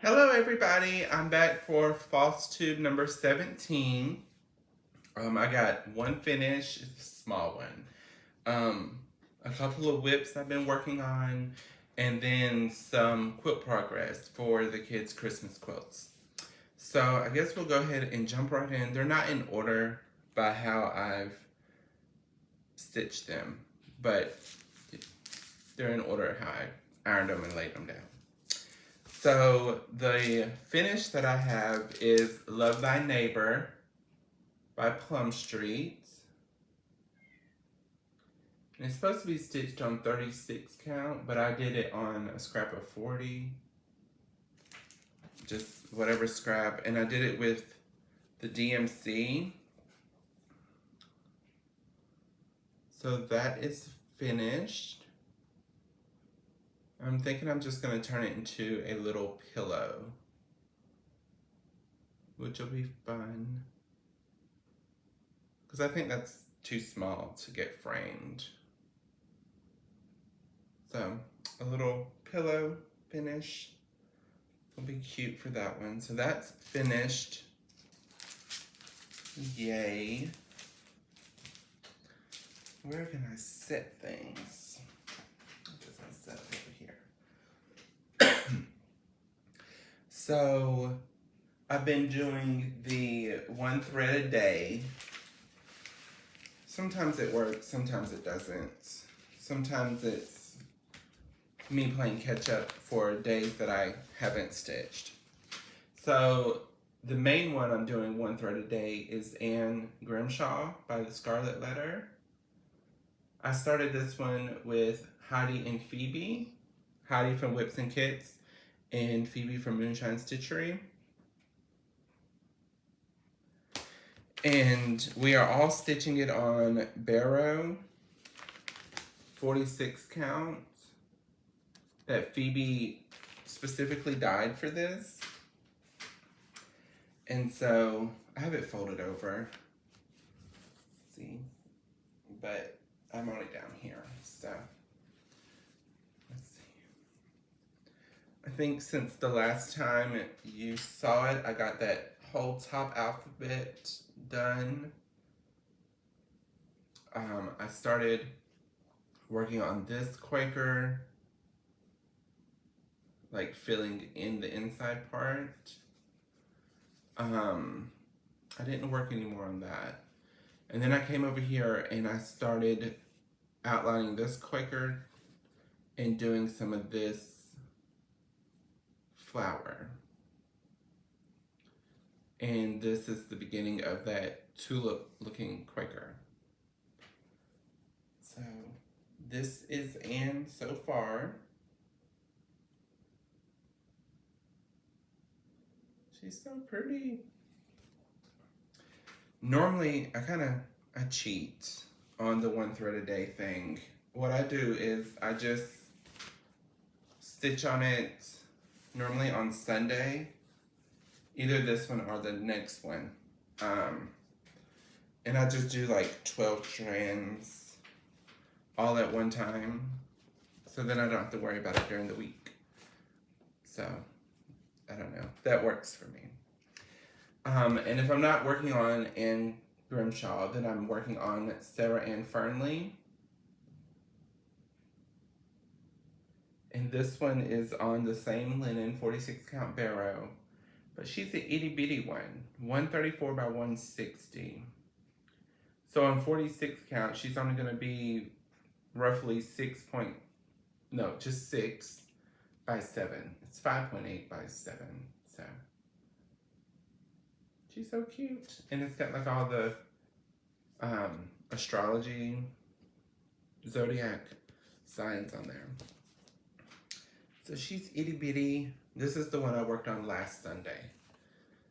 Hello everybody, I'm back for Flosstube number 17. I got one finish, it's a small one. A couple of whips I've been working on, and then some quilt progress for the kids' Christmas quilts. So I guess we'll go ahead and jump right in. They're not in order by how I've stitched them, but they're in order how I ironed them and laid them down. So the finish that I have is Love Thy Neighbor by Plum Street. And it's supposed to be stitched on 36 count, but I did it on a scrap of 40. Just whatever scrap. And I did it with the DMC. So that is finished. I'm thinking I'm just going to turn it into a little pillow, which will be fun. Because I think that's too small to get framed. So a little pillow finish will be cute for that one. So that's finished. Yay. Where can I set things? I'm just going to set it over here. So I've been doing the one thread a day. Sometimes it works, sometimes it doesn't. Sometimes it's me playing catch up for days that I haven't stitched. So the main one I'm doing one thread a day is Anne Grimshaw by the Scarlet Letter. I started this one with Heidi and Phoebe. Heidi from Whips and Kits and Phoebe from Moonshine Stitchery. And we are all stitching it on Barrow 46 count that Phoebe specifically dyed for this. And so I have it folded over. See? But I'm already down here, so let's see. I think since the last time you saw it, I got that whole top alphabet done. I started working on this Quaker, like filling in the inside part. I didn't work anymore on that. And then I came over here and I started outlining this Quaker and doing some of this flower. And this is the beginning of that tulip looking Quaker. So this is Anne so far. She's so pretty. Normally I cheat on the one thread a day thing. What I do is I just stitch on it normally on Sunday, either this one or the next one. And I just do like 12 strands all at one time. So then I don't have to worry about it during the week. So, I don't know. That works for me. And if I'm not working on Anne Grimshaw, then I'm working on Sarah Ann Fernley. And this one is on the same linen, 46 count Barrow. But she's the itty bitty one, 134 by 160. So on 46 count, she's only going to be roughly 6 by 7. It's 5.8 by 7. So she's so cute. And it's got like all the astrology, zodiac signs on there. So she's itty bitty. This is the one I worked on last Sunday.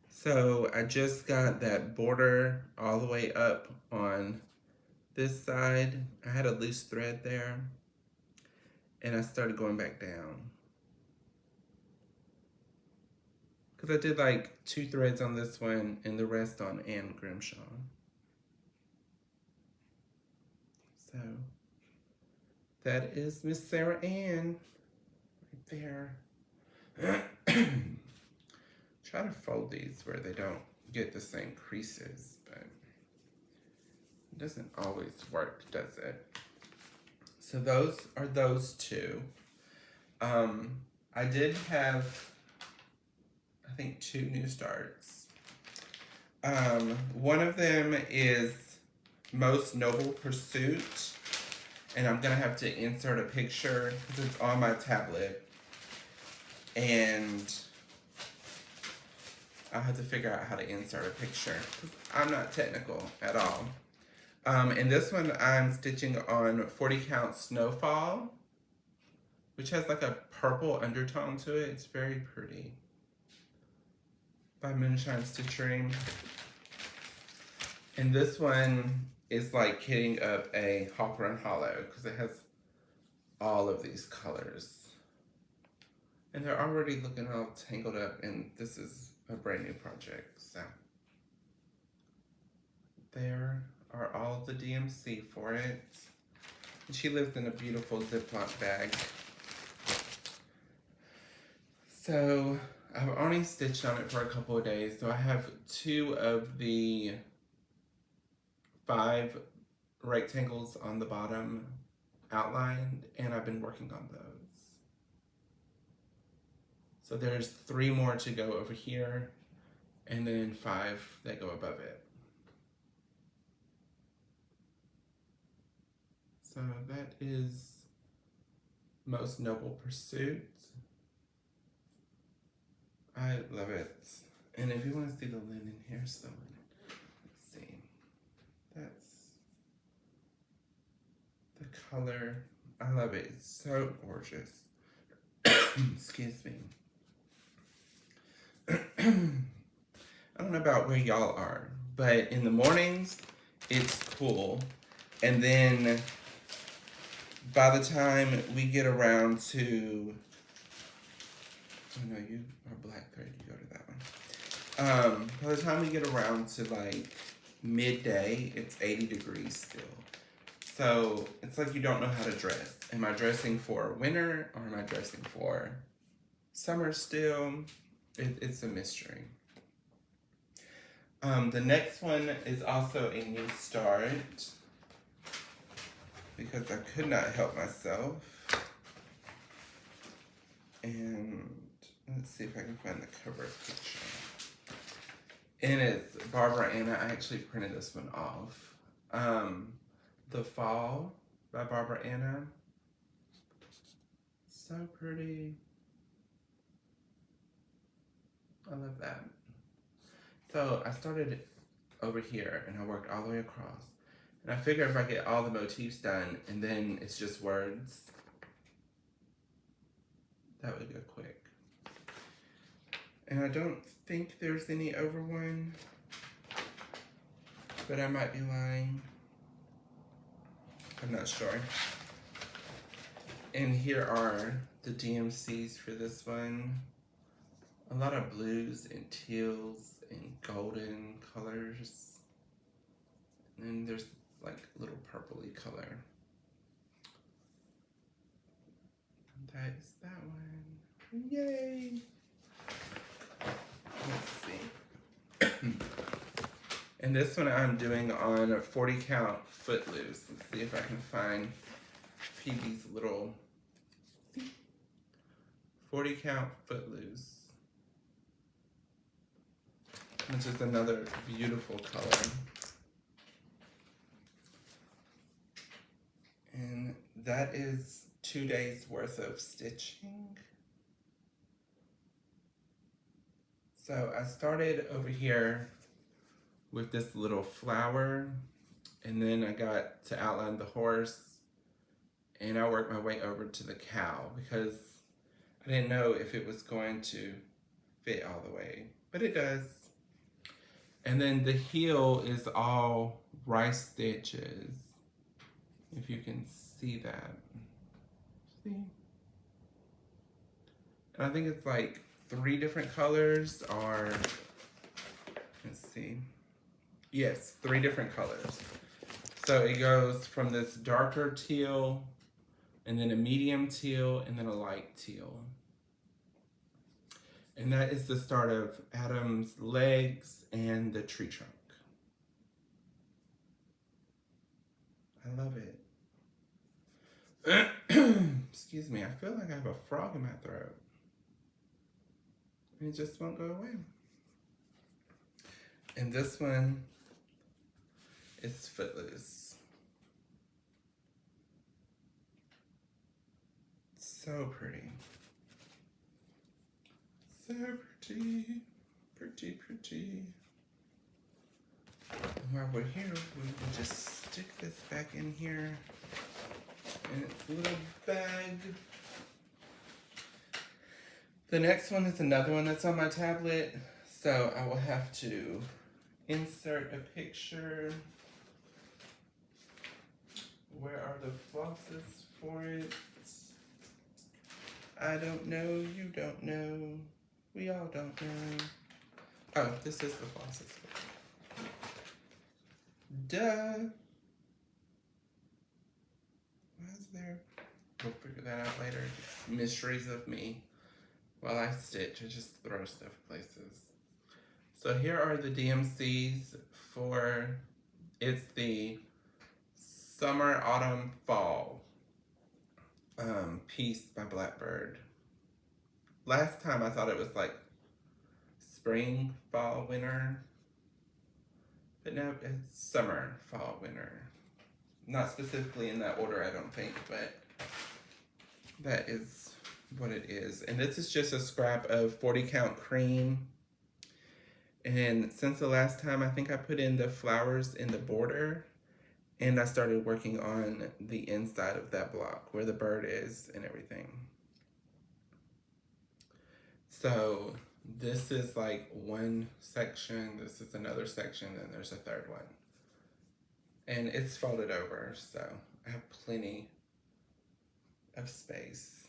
So I just got that border all the way up on this side. I had a loose thread there and I started going back down. Because I did like 2 threads on this one and the rest on Anne Grimshaw. So that is Miss Sarah Ann right there. Try to fold these where they don't get the same creases, but it doesn't always work, does it? So those are those two. I did have, I think, 2 new starts. One of them is Most Noble Pursuit, and I'm gonna have to insert a picture because it's on my tablet, and I have to figure out how to insert a picture because I'm not technical at all. And this one I'm stitching on 40 Count Snowfall, which has like a purple undertone to it. It's very pretty. By Moonshine Stitchery. And this one is like hitting up a Hawk Run Hollow because it has all of these colors. And they're already looking all tangled up, and this is a brand new project. So there are all the DMC for it. And she lives in a beautiful Ziploc bag. So I've only stitched on it for a couple of days, so I have 2 of the 5 rectangles on the bottom outlined, and I've been working on those. So there's 3 more to go over here, and then 5 that go above it. So that is Most Noble Pursuit. I love it. And if you want to see the linen, here's the linen. Let's see. That's the color. I love it. It's so gorgeous. Excuse me. I don't know about where y'all are, but in the mornings, it's cool. And then by the time we get around to, oh no, you are black thread, you go to that one. By the time we get around to like midday, it's 80 degrees still. So it's like you don't know how to dress. Am I dressing for winter or am I dressing for summer still? It's a mystery. The next one is also a new start because I could not help myself. And let's see if I can find the cover picture. And it's Barbara Anna. I actually printed this one off. The Fall by Barbara Anna. So pretty. I love that. So I started over here and I worked all the way across. And I figure if I get all the motifs done and then it's just words, that would go quick. And I don't think there's any over one, but I might be lying. I'm not sure. And here are the DMCs for this one. A lot of blues and teals and golden colors. And there's like a little purpley color. That is that one. Yay! Let's see. And this one I'm doing on a 40 count Footloose. Let's see if I can find Phoebe's little 40 count Footloose, which is another beautiful color. And that is 2 days worth of stitching. So I started over here with this little flower, and then I got to outline the horse, and I worked my way over to the cow because I didn't know if it was going to fit all the way, but it does. And then the heel is all rice stitches, if you can see that. See? And I think it's like 3 different colors, or let's see. Yes, 3 different colors. So it goes from this darker teal, and then a medium teal, and then a light teal. And that is the start of Adam's legs and the tree trunk. I love it. Excuse me, I feel like I have a frog in my throat. And it just won't go away. And this one is Footloose. So pretty. So pretty. Pretty, pretty. While we're here, we will just stick this back in here in its little bag. The next one is another one that's on my tablet, so I will have to insert a picture. Where are the flosses for it? I don't know, you don't know, we all don't know. Oh, this is the flosses for it. Duh. Why is there? We'll figure that out later. Mysteries of me. While I stitch, I just throw stuff places. So here are the DMCs for, it's the Summer, Autumn, Fall piece by Blackbird. Last time I thought it was like spring, fall, winter. But no, it's summer, fall, winter. Not specifically in that order, I don't think, but that is what it is. And this is just a scrap of 40 count cream. And since the last time, I think I put in the flowers in the border, and I started working on the inside of that block where the bird is and everything. So this is like one section, this is another section, and there's a third one. And it's folded over, so I have plenty of space.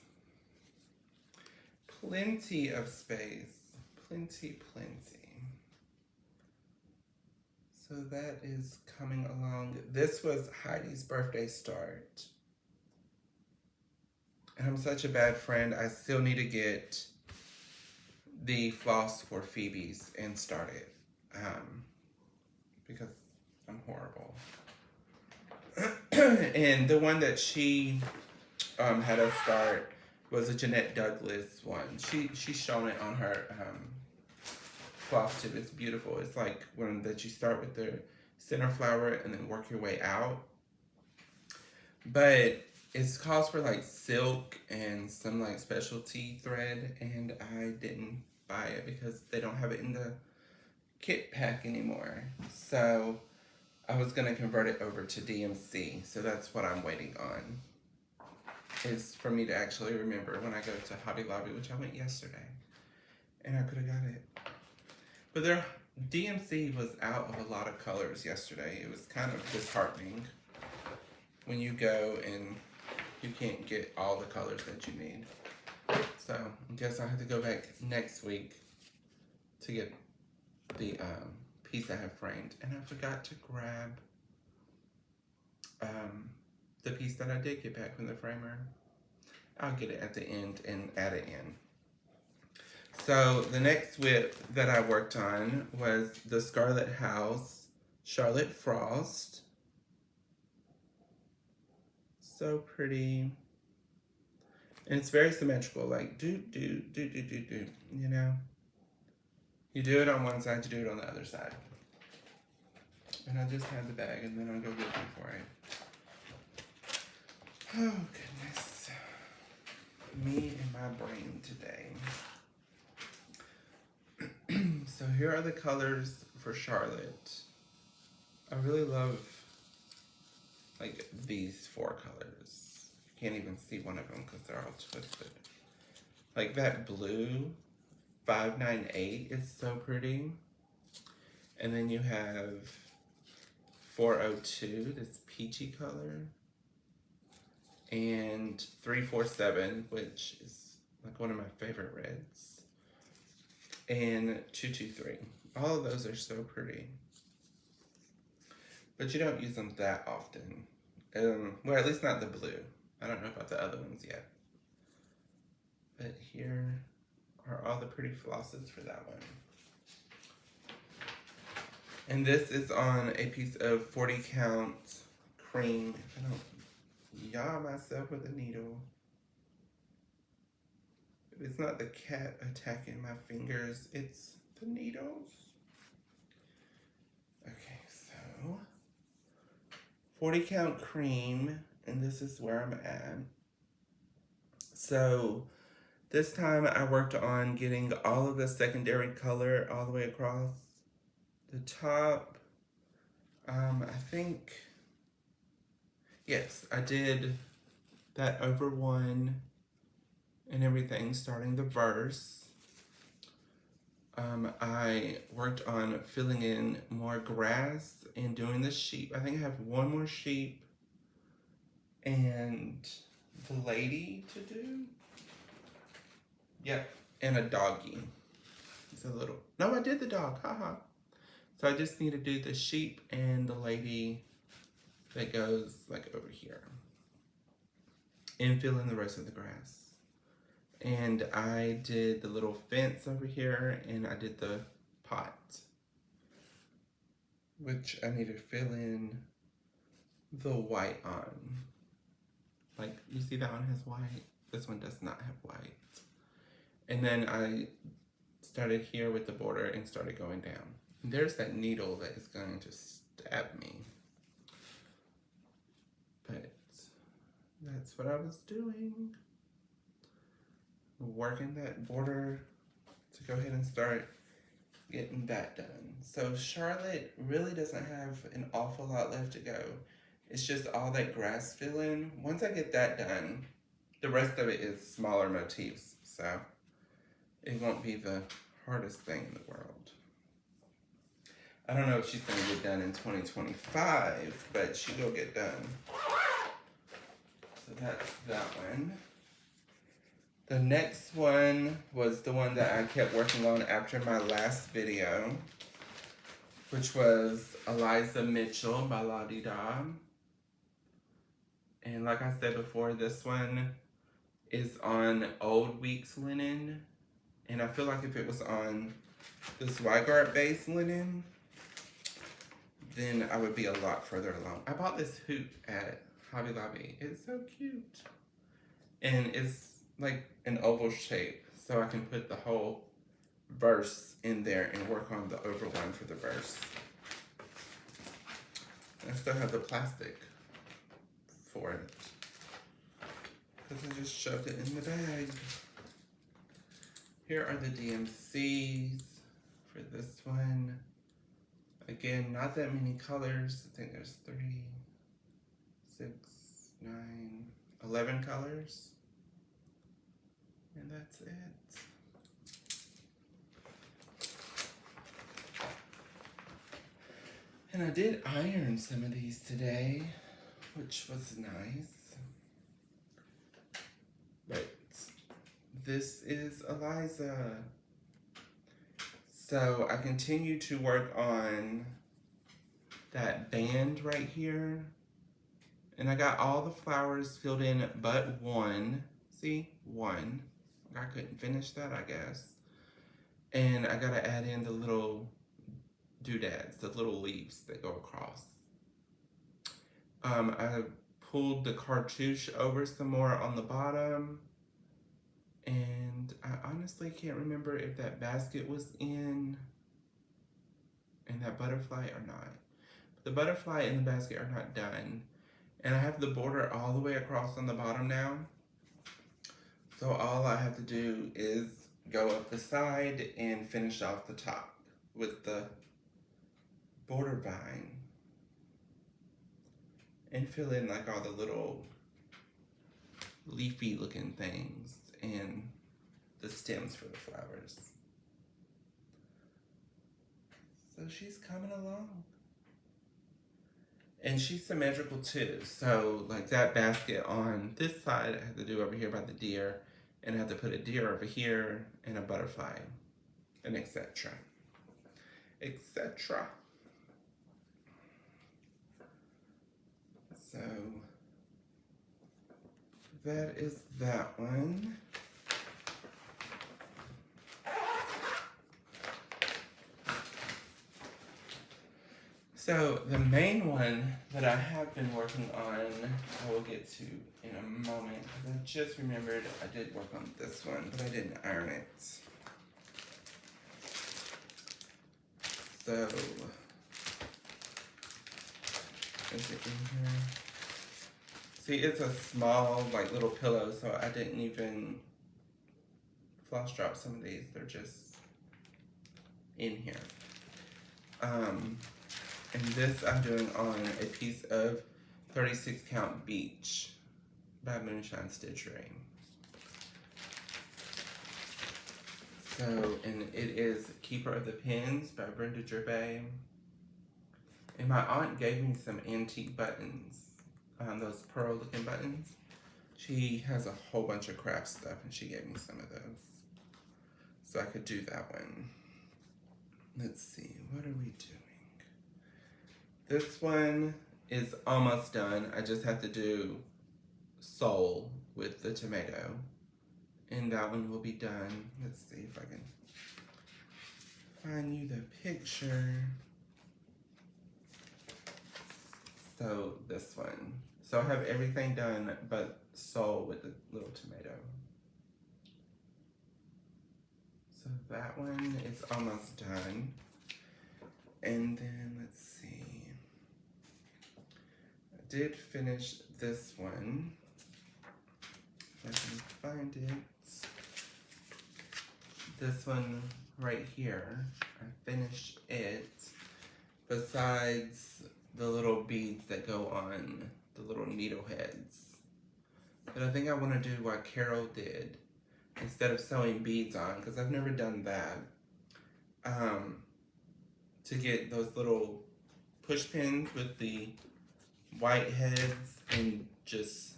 Plenty of space. Plenty, plenty. So that is coming along. This was Heidi's birthday start. And I'm such a bad friend. I still need to get the floss for Phoebe's and start it. Because I'm horrible. And the one that she had us start was a Jeanette Douglas one. She's shown it on her Flosstube. It's beautiful. It's like one that you start with the center flower and then work your way out. But it calls for like silk and some like specialty thread, and I didn't buy it because they don't have it in the kit pack anymore. So I was gonna convert it over to DMC. So that's what I'm waiting on, is for me to actually remember when I go to Hobby Lobby, which I went yesterday, and I could have got it. But their DMC was out of a lot of colors yesterday. It was kind of disheartening when you go and you can't get all the colors that you need. So I guess I have to go back next week to get the piece I have framed. And I forgot to grab the piece that I did get back from the framer. I'll get it at the end and add it in. So the next whip that I worked on was the Scarlet House Charlotte Frost. So pretty. And it's very symmetrical, like do, you know? You do it on one side, you do it on the other side. And I just had the bag, and then I'll go looking for it. Oh, goodness. Me and my brain today. So here are the colors for Charlotte. I really love like these 4 colors. You can't even see one of them because they're all twisted. Like that blue 598 is so pretty. And then you have 402, this peachy color. And 347, which is like one of my favorite reds. And 223. All of those are so pretty. But you don't use them that often. Well, at least not the blue. I don't know about the other ones yet. But here are all the pretty flosses for that one. And this is on a piece of 40 count cream. If I don't yaw myself with a needle. It's not the cat attacking my fingers, it's the needles. Okay, so 40 count cream, and this is where I'm at. So this time I worked on getting all of the secondary color all the way across the top. I think, yes, I did that over one and everything, starting the verse. I worked on filling in more grass and doing the sheep. I think I have one more sheep and the lady to do. Yep, and a doggy. It's a little, no, I did the dog, haha. So I just need to do the sheep and the lady that goes like over here. And fill in the rest of the grass. And I did the little fence over here, and I did the pot, which I need to fill in the white on. Like, you see that one has white? This one does not have white. And then I started here with the border and started going down. And there's that needle that is going to stab me. But that's what I was doing. Working that border to go ahead and start getting that done. So Charlotte really doesn't have an awful lot left to go. It's just all that grass filling. Once I get that done, the rest of it is smaller motifs. So it won't be the hardest thing in the world. I don't know if she's gonna get done in 2025, but she will get done. So that's that one. The next one was the one that I kept working on after my last video, which was Eliza Mitchell by La Di Da. And like I said before, this one is on Old Weeks linen. And I feel like if it was on this Weigart base linen, then I would be a lot further along. I bought this hoop at Hobby Lobby. It's so cute. And it's like an oval shape, so I can put the whole verse in there and work on the over one for the verse. I still have the plastic for it, because I just shoved it in the bag. Here are the DMCs for this one. Again, not that many colors. I think there's 3, 6, 9, 11 colors. And that's it. And I did iron some of these today, which was nice. But this is Eliza. So I continue to work on that band right here. And I got all the flowers filled in but one. See? One. I couldn't finish that, I guess. And I gotta add in the little doodads, the little leaves that go across. I pulled the cartouche over some more on the bottom. And I honestly can't remember if that basket was in and that butterfly or not. The butterfly and the basket are not done. And I have the border all the way across on the bottom now. So all I have to do is go up the side and finish off the top with the border vine. And fill in like all the little leafy looking things and the stems for the flowers. So she's coming along. And she's symmetrical too. So like that basket on this side I have to do over here by the deer. And I have to put a deer over here and a butterfly and etc. Etc. So that is that one. So the main one that I have been working on, I will get to in a moment, because I just remembered I did work on this one, but I didn't iron it. So, is it in here? See, it's a small, like, little pillow, so I didn't even floss drop some of these. They're just in here. And this I'm doing on a piece of 36 count beach by Moonshine Stitchery. So, and it is Keeper of the Pins by Brenda Gervais. And my aunt gave me some antique buttons, those pearl looking buttons. She has a whole bunch of craft stuff and she gave me some of those. So I could do that one. Let's see, what are we doing? This one is almost done. I just have to do sole with the tomato. And that one will be done. Let's see if I can find you the picture. So this one. So I have everything done but sole with the little tomato. So that one is almost done. And then let's see. I did finish this one. If I can find it. This one right here. I finished it. Besides the little beads that go on the little needle heads. But I think I want to do what Carol did. Instead of sewing beads on, because I've never done that. To get those little push pins with the white heads and just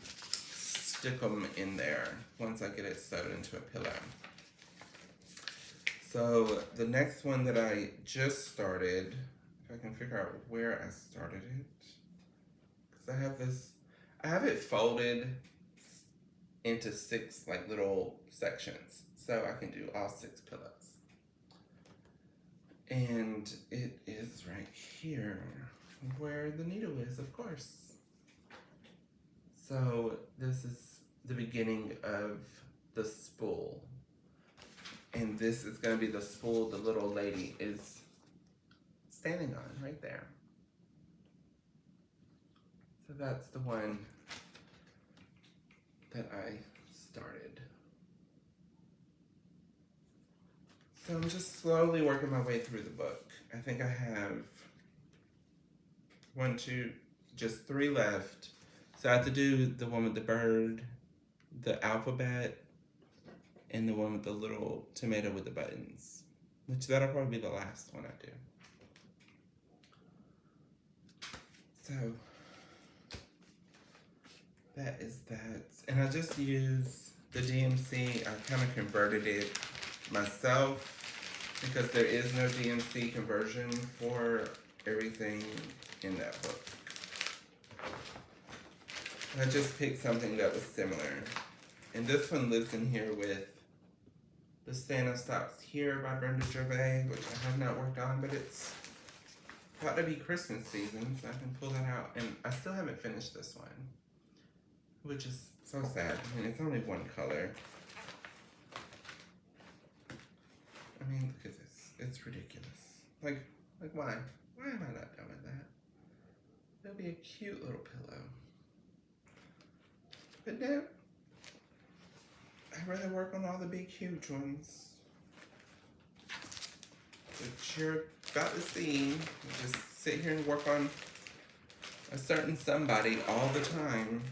stick them in there once I get it sewed into a pillow. So the next one that I just started, if I can figure out where I started it, because I have it folded into 6 like little sections, so I can do all 6 pillows. And it is right here where the needle is, of course. So this is the beginning of the spool. And this is going to be the spool the little lady is standing on right there. So that's the one that I started. So I'm just slowly working my way through the book. I think I have 1, 2, just 3 left. So I have to do the one with the bird, the alphabet, and the one with the little tomato with the buttons. Which that'll probably be the last one I do. So that is that. And I just use the DMC. I kind of converted it myself because there is no DMC conversion for everything in that book. I just picked something that was similar. And this one lives in here with The Santa Stops Here by Brenda Gervais, which I have not worked on, but it's about to be Christmas season, so I can pull that out. And I still haven't finished this one, which is so sad. I mean, it's only 1 color. I mean, look at this. It's ridiculous. Like why? Why am I not done with that? It'll be a cute little pillow. But no, I'd rather work on all the big, huge ones. Which you're about to see. Just sit here and work on a certain somebody all the time.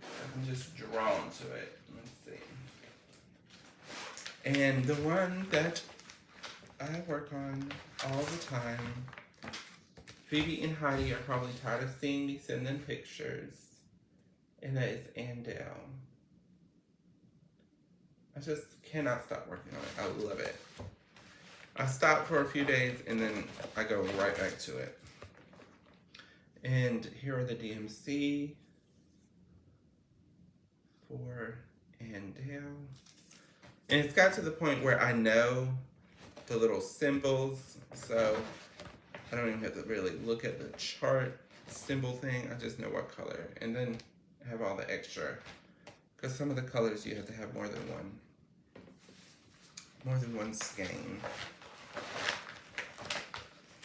I'm just drawn to it. Let's see. And the one that I work on all the time, Phoebe and Heidi are probably tired of seeing me send them pictures, and that is Andale. I just cannot stop working on it. I love it. I stop for a few days and then I go right back to it. And here are the DMC for Andale. And it's got to the point where I know the little symbols, so I don't even have to really look at the chart symbol thing. I just know what color. And then I have all the extra, because some of the colors you have to have more than one skein.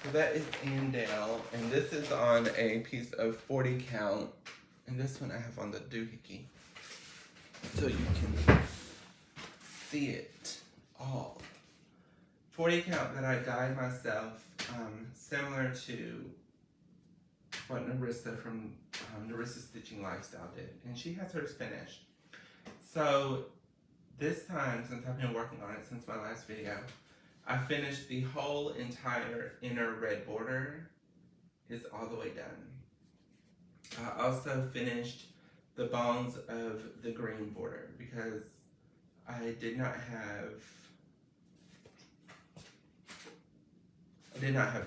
So that is Andale, and this is on a piece of 40 count, and this one I have on the doohickey, so you can see it all. 40 count that I dyed myself, similar to what Narissa from Narissa's Stitching Lifestyle did, and she has hers finished. So this time, since I've been working on it since my last video, I finished the whole entire inner red border. It's all the way done. I also finished the bones of the green border because I did not have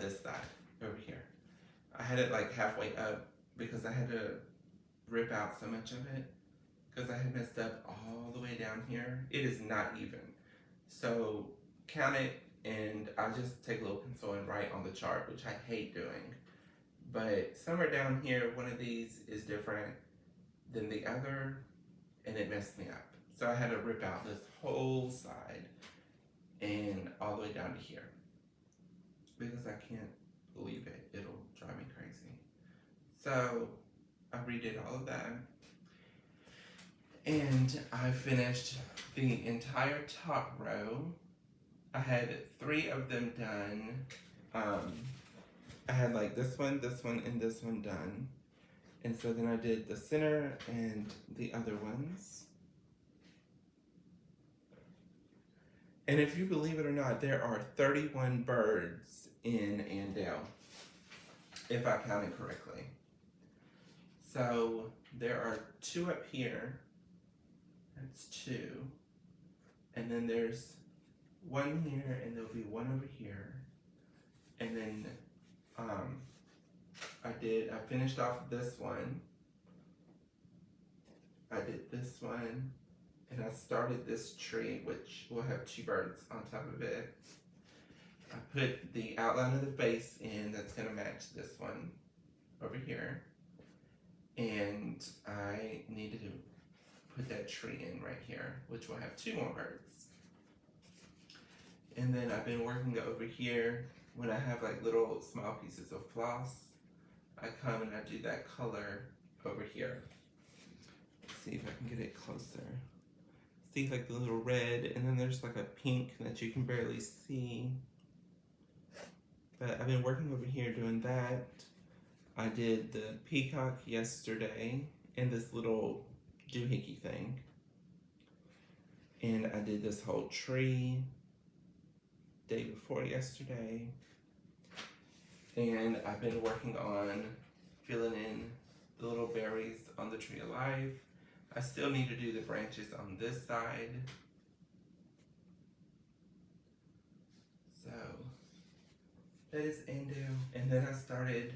this side over here. I had it like halfway up because I had to rip out so much of it because I had messed up all the way down here. It is not even. So count it, and I just take a little pencil and write on the chart, which I hate doing. But somewhere down here, one of these is different than the other, and it messed me up. So I had to rip out this whole side and all the way down to here because I can't believe it. It'll drive me crazy. So I redid all of that. And I finished the entire top row. I had 3 of them done. I had like this one, and this one done. And so then I did the center and the other ones. And if you believe it or not, there are 31 birds in Andale, if I counted correctly. So there are 2 up here. That's 2. And then there's 1 here, and there'll be 1 over here. And then I finished off this one. I did this one, and I started this tree, which will have 2 birds on top of it. I put the outline of the base in that's gonna match this one over here. And I needed to put that tree in right here, which will have 2 more birds. And then I've been working over here. When I have like little small pieces of floss, I come and I do that color over here. Let's see if I can get it closer. See like the little red, and then there's like a pink that you can barely see. But I've been working over here doing that. I did the peacock yesterday and this little doohickey thing. And I did this whole tree day before yesterday. And I've been working on filling in the little berries on the tree of life. I still need to do the branches on this side. So that is Andale. And then I started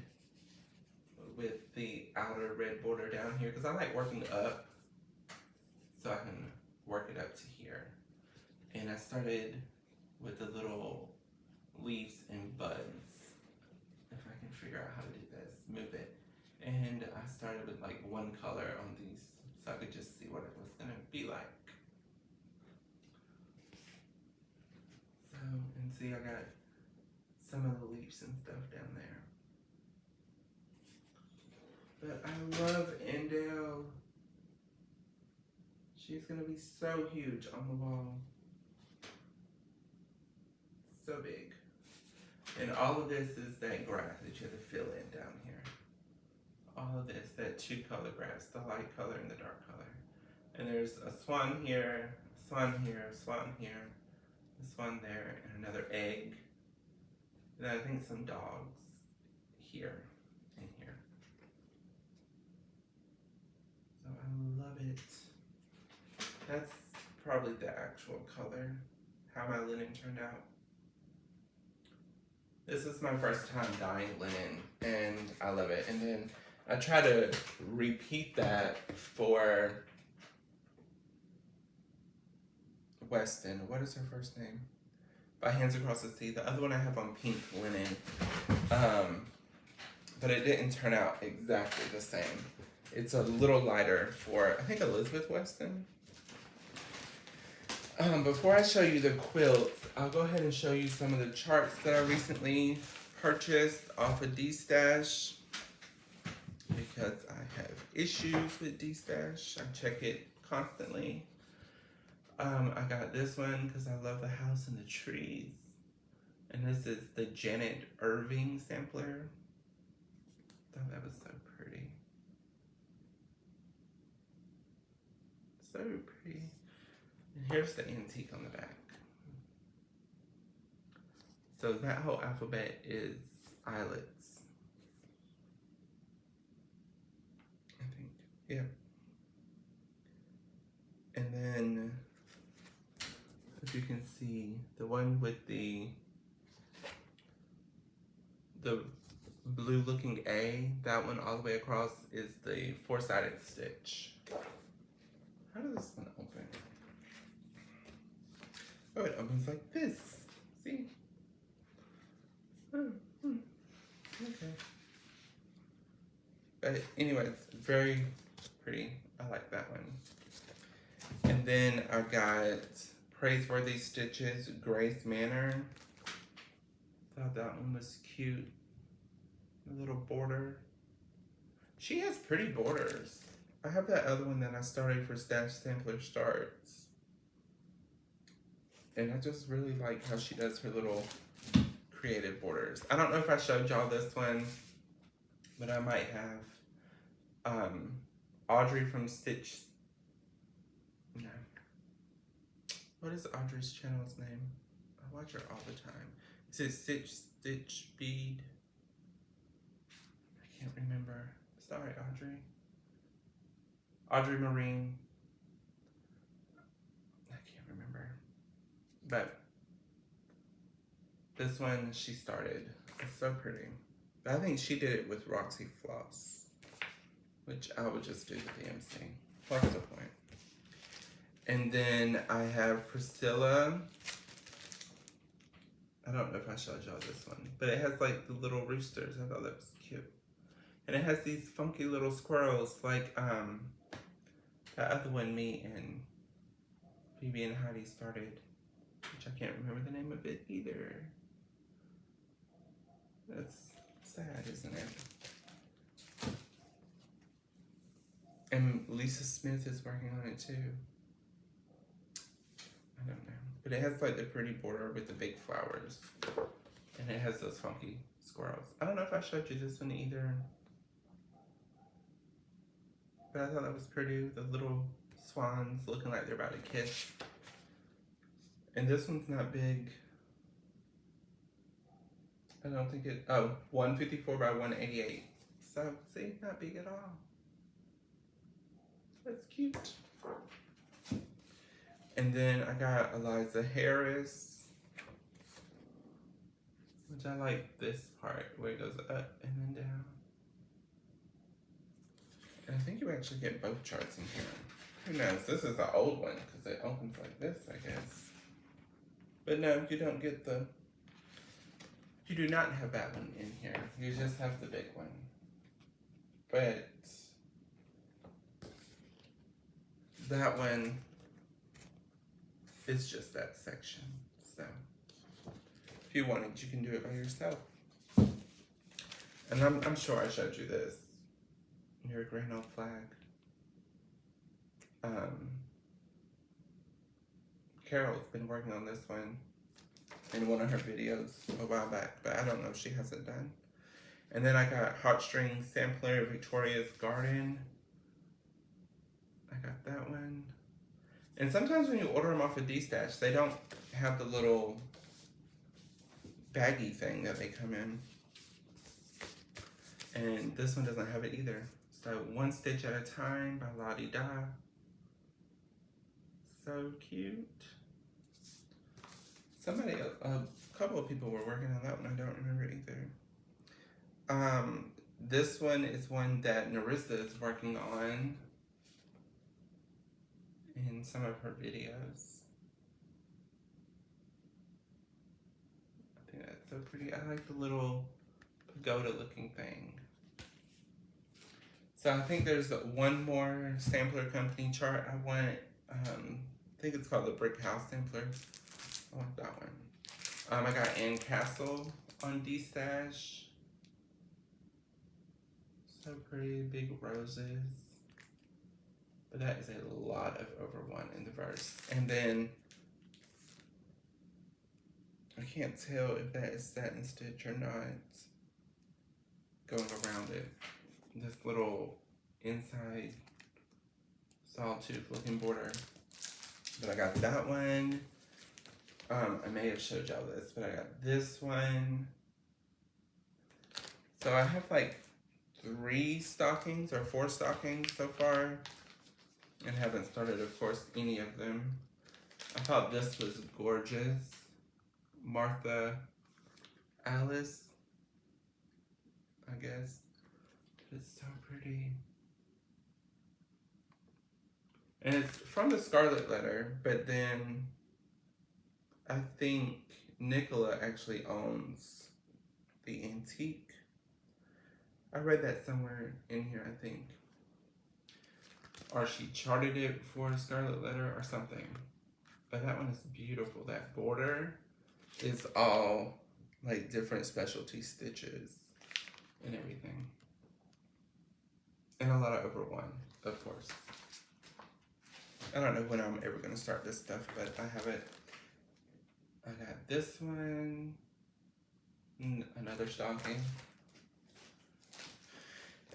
with the outer red border down here because I like working up so I can work it up to here. And I started with the little leaves and buds. If I can figure out how to do this, move it. And I started with like 1 color on these so I could just see what it was gonna be like. So, and see, I got some of the leaves and stuff down there. But I love Andale. She's gonna be so huge on the wall. So big. And all of this is that grass that you have to fill in down here. All of this, that 2 color grass, the light color and the dark color. And there's a swan here, a swan here, a swan here, a swan there, and another egg. And I think some dogs here and here. So I love it. That's probably the actual color, how my linen turned out. This is my first time dyeing linen, and I love it. And then I try to repeat that for Weston. What is her first name? by Hands Across the Sea. The other one I have on pink linen. But it didn't turn out exactly the same. It's a little lighter for, I think, Elizabeth Weston. Before I show you the quilt, I'll go ahead and show you some of the charts that I recently purchased off of D-Stash, because I have issues with D-Stash. I check it constantly. I got this one because I love the house and the trees. And this is the Janet Irving sampler. Thought that was so pretty. So pretty. And here's the antique on the back. So that whole alphabet is eyelets. I think, yeah. And then, if you can see, the one with the blue looking A, that one all the way across is the 4-sided stitch. How does this one open? Oh, it opens like this. See? Okay. But anyways, very pretty. I like that one. And then I got Praiseworthy Stitches, Grace Manor. Thought that one was cute. A little border. She has pretty borders. I have that other one that I started for Stash Sampler Starts. And I just really like how she does her little creative borders. I don't know if I showed y'all this one, but I might have. Audrey from Stitch. No. What is Audrey's channel's name? I watch her all the time. Is it Stitch Bead? I can't remember. Sorry, Audrey. Audrey Marine. I can't remember. But this one she started. It's so pretty. But I think she did it with Roxy Floss, which I would just do the DMC. What's the point? And then I have Priscilla. I don't know if I showed y'all this one, but it has like the little roosters. I thought that was cute. And it has these funky little squirrels like that other one me and Phoebe and Heidi started, which I can't remember the name of it either. That's sad, isn't it? And Lisa Smith is working on it too. I don't know. But it has like the pretty border with the big flowers. And it has those funky squirrels. I don't know if I showed you this one either. But I thought that was pretty. The little swans looking like they're about to kiss. And this one's not big. I don't think it, oh, 154 by 188. So, see, not big at all. That's cute. And then I got Eliza Harris, which I like this part where it goes up and then down. And I think you actually get both charts in here. Who knows? This is the old one because it opens like this, I guess. But no, you don't get the, you do not have that one in here. You just have the big one. But that one is just that section. So if you want it, you can do it by yourself. And I'm sure I showed you this. Your Grand Old Flag. Carol's been working on this one in one of her videos a while back, but I don't know if she has it done. And then I got Heartstring Sampler, Victoria's Garden. I got that one. And sometimes when you order them off of D-Stash, they don't have the little baggy thing that they come in. And this one doesn't have it either. So One Stitch at a Time by Lottie Da. So cute. Somebody, a couple of people were working on that one. I don't remember either. This one is one that Narissa is working on in some of her videos. so pretty. I like the little pagoda looking thing. So I think there's one more sampler company chart I want. I think it's called the Brick House Sampler. I want that one. I got Ann Castle on D-Stash. So pretty, big roses. But that is a lot of over 1 in the verse. And then, I can't tell if that is satin stitch or not. Going around it. This little inside sawtooth looking border. But I got that one. I may have showed y'all this, but I got this one. So I have like 3 stockings or 4 stockings so far. And haven't started, of course, any of them. I thought this was gorgeous. Martha Alice, I guess. It's so pretty. And it's from the Scarlet Letter, but then I think Nicola actually owns the antique. I read that somewhere in here, I think. Or she charted it for Scarlet Letter or something. But that one is beautiful. That border is all like different specialty stitches and everything. And a lot of over 1, of course. I don't know when I'm ever going to start this stuff, but I have it. I got this one. Another stocking.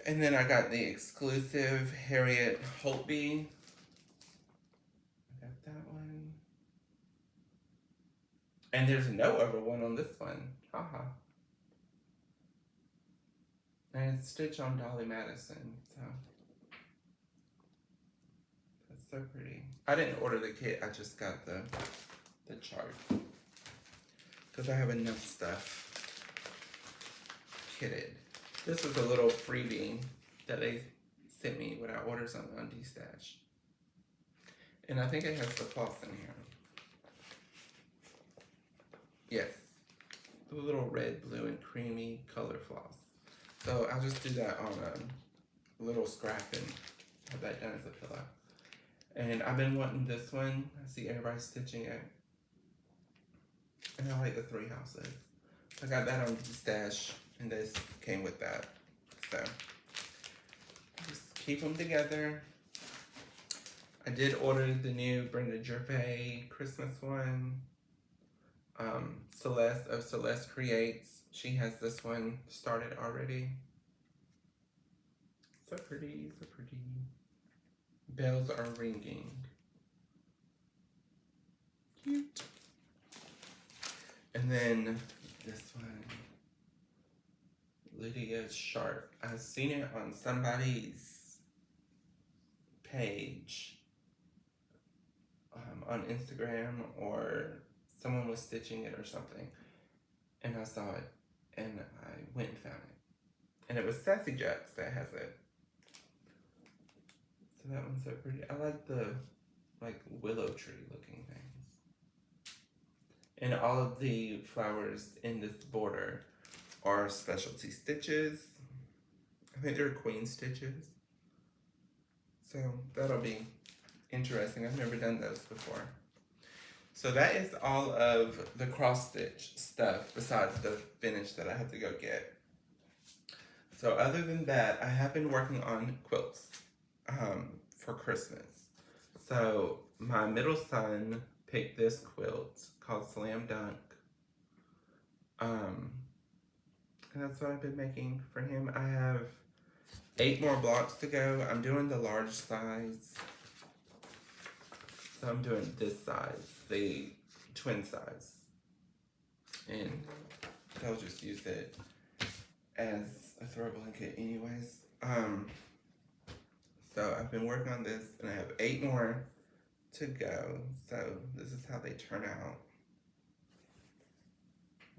And then I got the exclusive Harriet Holtby. I got that one. And there's no over 1 on this one. Haha. And it's stitched on Dolly Madison. So that's so pretty. I didn't order the kit, I just got the chart. Because I have enough stuff kitted. This was a little freebie that they sent me when I ordered something on D-Stash. And I think it has the floss in here. Yes. The little red, blue, and creamy color floss. So I'll just do that on a little scrap and have that done as a pillow. And I've been wanting this one. I see everybody stitching it. And I like the 3 houses. I got that on D-Stash. And this came with that. So, just keep them together. I did order the new Brenda Gervais Christmas one. Celeste of Celeste Creates. She has this one started already. So pretty, so pretty. Bells are ringing. Cute. And then this one. Lydia Sharp. I've seen it on somebody's page on Instagram, or someone was stitching it or something, and I saw it and I went and found it, and it was Sassy Jacks that has it. So that one's so pretty. I like the willow tree looking things, and all of the flowers in this border are specialty stitches. I think they're queen stitches. So that'll be interesting. I've never done those before. So that is all of the cross stitch stuff besides the finish that I have to go get. So other than that, I have been working on quilts for Christmas. So my middle son picked this quilt called Slam Dunk. And that's what I've been making for him. I have 8 more blocks to go. I'm doing the large size. So I'm doing this size, the twin size. And they'll just use it as a throw blanket anyways. So I've been working on this and I have 8 more to go. So this is how they turn out.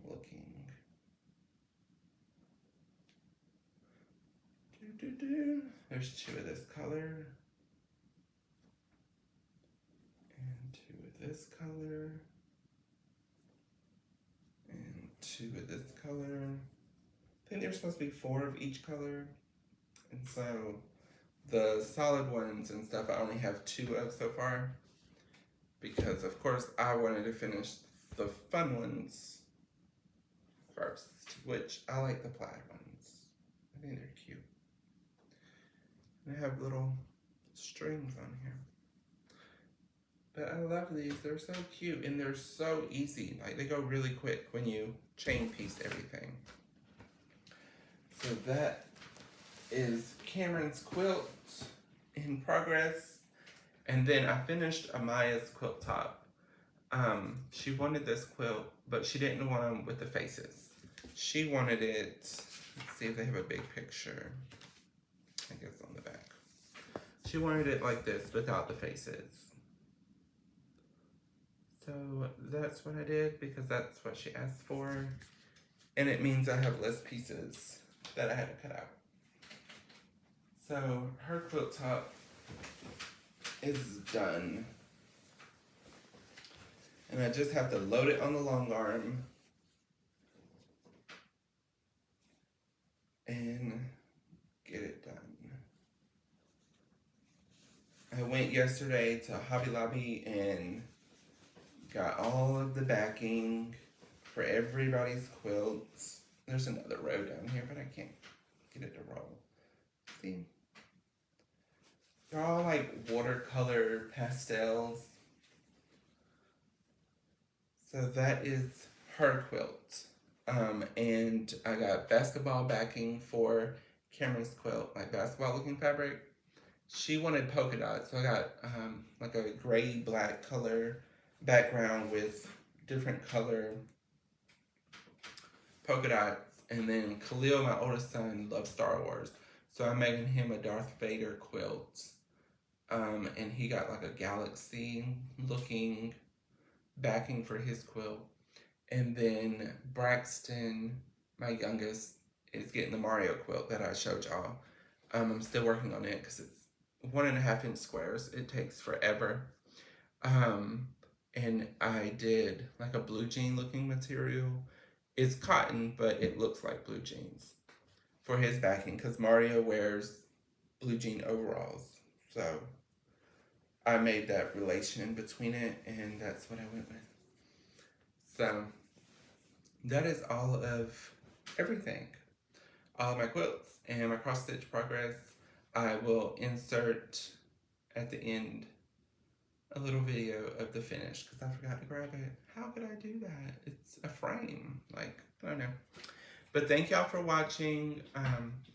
Looking. There's 2 of this color. And 2 of this color. And 2 2 of this color. I think there's supposed to be 4 of each color. And so the solid ones and stuff I only have 2 of so far. Because of course I wanted to finish the fun ones first, which I like the plaid ones. I think they're cute. And they have little strings on here. But I love these, they're so cute and they're so easy. Like they go really quick when you chain piece everything. So that is Cameron's quilt in progress. And then I finished Amaya's quilt top. She wanted this quilt, but she didn't want them with the faces. She wanted it, let's see if they have a big picture. I guess on the back. She wanted it like this without the faces. So that's what I did because that's what she asked for. And it means I have less pieces that I had to cut out. So her quilt top is done. And I just have to load it on the long arm. And get it done. I went yesterday to Hobby Lobby and got all of the backing for everybody's quilts. There's another row down here, but I can't get it to roll. See? They're all like watercolor pastels. So that is her quilt. And I got basketball backing for Cameron's quilt, like basketball looking fabric. She wanted polka dots, so I got like a gray black color background with different color polka dots. And then Khalil, my oldest son, loves Star Wars, so I'm making him a Darth Vader quilt. And he got like a galaxy looking backing for his quilt. And then Braxton, my youngest, is getting the Mario quilt that I showed y'all. I'm still working on it because it's 1.5 inch squares. It takes forever. And I did like a blue jean looking material. It's cotton, but it looks like blue jeans for his backing because Mario wears blue jean overalls. So I made that relation between it, and that's what I went with. So that is all of everything. All of my quilts and my cross stitch progress. I will insert at the end a little video of the finish because I forgot to grab it. How could I do that? It's a frame. Like, I don't know. But thank y'all for watching.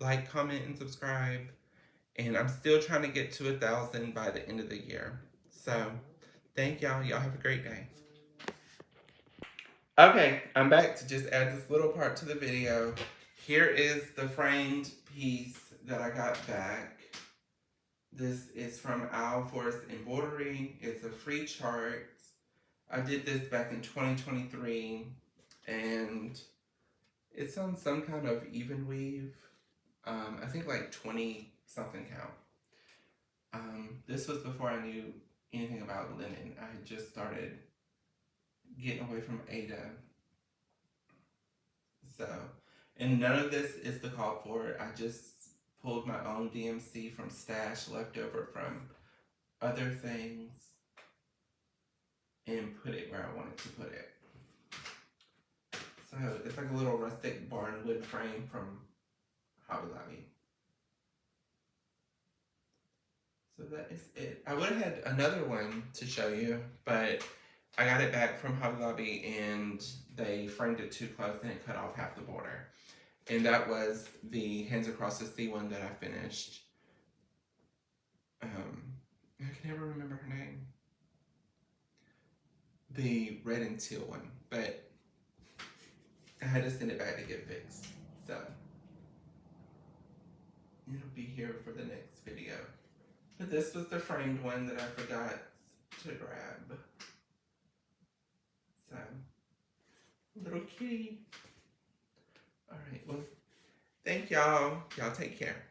Like, comment, and subscribe. And I'm still trying to get to 1,000 by the end of the year. So, thank y'all. Y'all have a great day. Okay, I'm back to just add this little part to the video. Here is the framed piece that I got back. This is from Embroidery. It's a free chart. I did this back in 2023, and it's on some kind of even weave. I think like 20 something count. This was before I knew anything about linen. I had just started getting away from Ada. So, and none of this is the call for it. I just pulled my own DMC from stash left over from other things and put it where I wanted to put it. So it's like a little rustic barn wood frame from Hobby Lobby. So that is it. I would have had another one to show you, but I got it back from Hobby Lobby and they framed it too close and it cut off half the border. And that was the Hands Across the Sea one that I finished. I can never remember her name. The red and teal one, but I had to send it back to get fixed. So it'll be here for the next video. But this was the framed one that I forgot to grab. So, little kitty. All right, well, thank y'all. Y'all take care.